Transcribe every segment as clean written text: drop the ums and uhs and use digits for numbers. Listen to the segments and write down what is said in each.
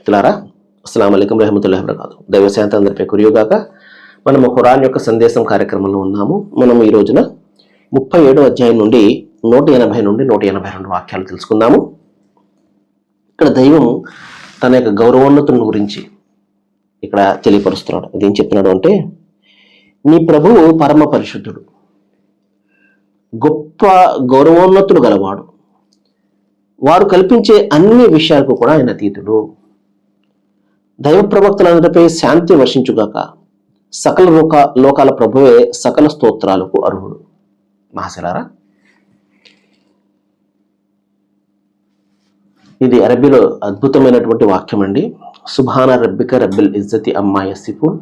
మిత్రులారా, అస్సలాము అలైకుం రహమతుల్లాహి వబరకాతుహు. దైవశాంతి అందరిపై కురియుగాక. మనము ఖురాన్ యొక్క సందేశం కార్యక్రమంలో ఉన్నాము. మనం ఈ రోజున 37వ అధ్యాయం నుండి 180 నుండి 182 వాక్యాలు తెలుసుకుందాము. ఇక్కడ దైవం తన యొక్క గౌరవోన్నతుల గురించి ఇక్కడ తెలియపరుస్తున్నాడు. అదేం చెప్తున్నాడు అంటే, నీ ప్రభువు పరమ పరిశుద్ధుడు, గొప్ప గౌరవోన్నతుడు గలవాడు, వాడు కల్పించే అన్ని విషయాలకు కూడా ఆయన అతీతుడు. దైవ ప్రవక్తలందరిపై శాంతి వర్షించుగాక. సకల లోకాల ప్రభువే సకల స్తోత్రాలకు అర్హుడు. మహాశలారా, ఇది అరబీలో అద్భుతమైనటువంటి వాక్యం అండి. సుబ్హాన రబ్బిక రబ్బిల్ ఇజ్జతి అమ్మా యసిఫూన్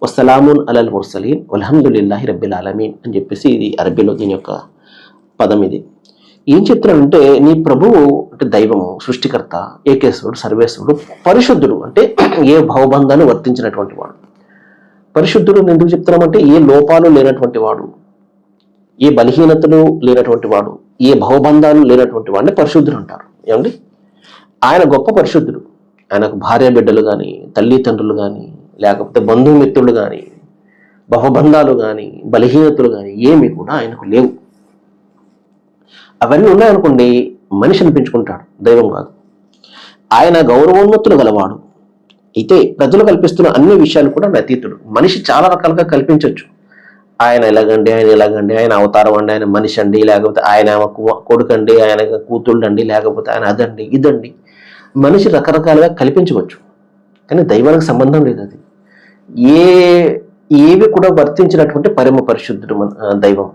వసలామున్ అలల్ ముర్సలీన్ వల్హమ్దులిల్లాహి రబ్బిల్ ఆలమీన్ అని చెప్పేసి ఇది అరబీలో దీని యొక్క పదం. ఇది ఏం చెప్తున్నాడంటే, నీ ప్రభువు అంటే దైవము, సృష్టికర్త, ఏకేశ్వరుడు, సర్వేశ్వరుడు, పరిశుద్ధుడు అంటే ఏ భవబంధాన్ని వర్తించినటువంటి వాడు. పరిశుద్ధుడు ఎందుకు చెప్తున్నామంటే, ఏ లోపాలు లేనటువంటి వాడు, ఏ బలహీనతలు లేనటువంటి వాడు, ఏ భవబంధాలు లేనటువంటి వాడిని పరిశుద్ధుడు అంటారు. ఏమండి, ఆయన గొప్ప పరిశుద్ధుడు. ఆయనకు భార్య బిడ్డలు కానీ, తల్లిదండ్రులు కానీ, లేకపోతే బంధుమిత్రులు కానీ, భవబంధాలు కానీ, బలహీనతలు కానీ ఏమి కూడా ఆయనకు లేవు. అవన్నీ ఉన్నాయనుకోండి, మనిషి అనిపించుకుంటాడు, దైవం కాదు. ఆయన గౌరవోన్నతులు గలవాడు. అయితే ప్రజలు కల్పిస్తున్న అన్ని విషయాలు కూడా అతీతుడు. మనిషి చాలా రకాలుగా కల్పించవచ్చు. ఆయన ఎలాగండి, ఆయన ఎలాగండి, ఆయన అవతారం అండి, ఆయన మనిషి అండి, లేకపోతే ఆయన కొడుకండి, ఆయన కూతుళ్ళండి, లేకపోతే ఆయన అదండి ఇదండి. మనిషి రకరకాలుగా కల్పించవచ్చు, కానీ దైవానికి సంబంధం లేదు. అది ఏవి కూడా వర్తించినటువంటి పరమ పరిశుద్ధుడు దైవం.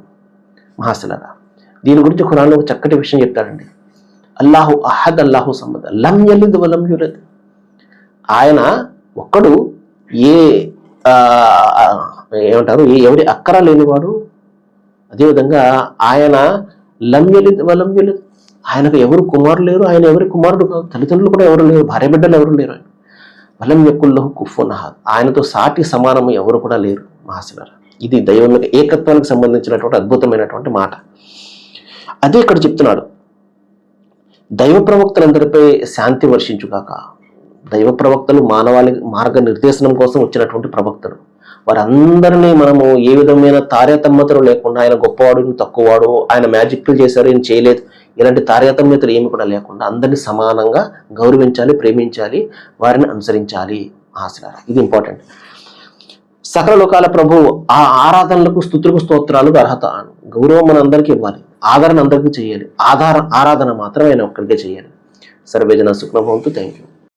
మహాశలారా, దీని గురించి ఖురాన్లో ఒక చక్కటి విషయం చెప్తాడండి. అల్లాహు అహద్ అల్లాహు సమ్మద్ లం యలిద్ వలం యూలద్. ఆయన ఒక్కడు, ఏమంటారు, ఎవరి అక్కర లేనివాడు. అదేవిధంగా ఆయన లం యలిద్ వలం యూలద్, ఆయనకు ఎవరు కుమారులు లేరు, ఆయన ఎవరి కుమారుడు కాదు, తల్లిదండ్రులు కూడా ఎవరు లేరు, భార్య బిడ్డలు ఎవరు లేరు. ఆయన వలం యకుల్లహు కుఫువన్ అహద్, ఆయనతో సాటి సమానము ఎవరు కూడా లేరు. మహాశలారా, ఇది దైవం యొక్క ఏకత్వానికి సంబంధించినటువంటి అద్భుతమైనటువంటి మాట. అదే ఇక్కడ చెప్తున్నాడు, దైవ ప్రవక్తలందరిపై శాంతి వర్షించుగాక. దైవ ప్రవక్తలు మానవాళి మార్గ నిర్దేశనం కోసం వచ్చినటువంటి ప్రవక్తలు. వారందరినీ మనము ఏ విధమైన తారతమ్యతలు లేకుండా, ఆయన గొప్పవాడు, తక్కువవాడు, ఆయన మ్యాజిక్లు చేశారు, ఏం చేయలేదు, ఇలాంటి తారతమ్యతలు ఏమి కూడా లేకుండా అందరినీ సమానంగా గౌరవించాలి, ప్రేమించాలి, వారిని అనుసరించాలి. ఆశలారా, ఇది ఇంపార్టెంట్. సకల లోకాల ప్రభు ఆ ఆరాధనలకు, స్తుతులకు, స్తోత్రాలకు అర్హత. గౌరవం మన అందరికీ ఇవ్వాలి, ఆదరణ అందరికీ చేయాలి, ఆరాధన మాత్రం ఆయన ఒక్కరికే చేయాలి. సర్వేజన సుఖ్నభవంతు. Thank you.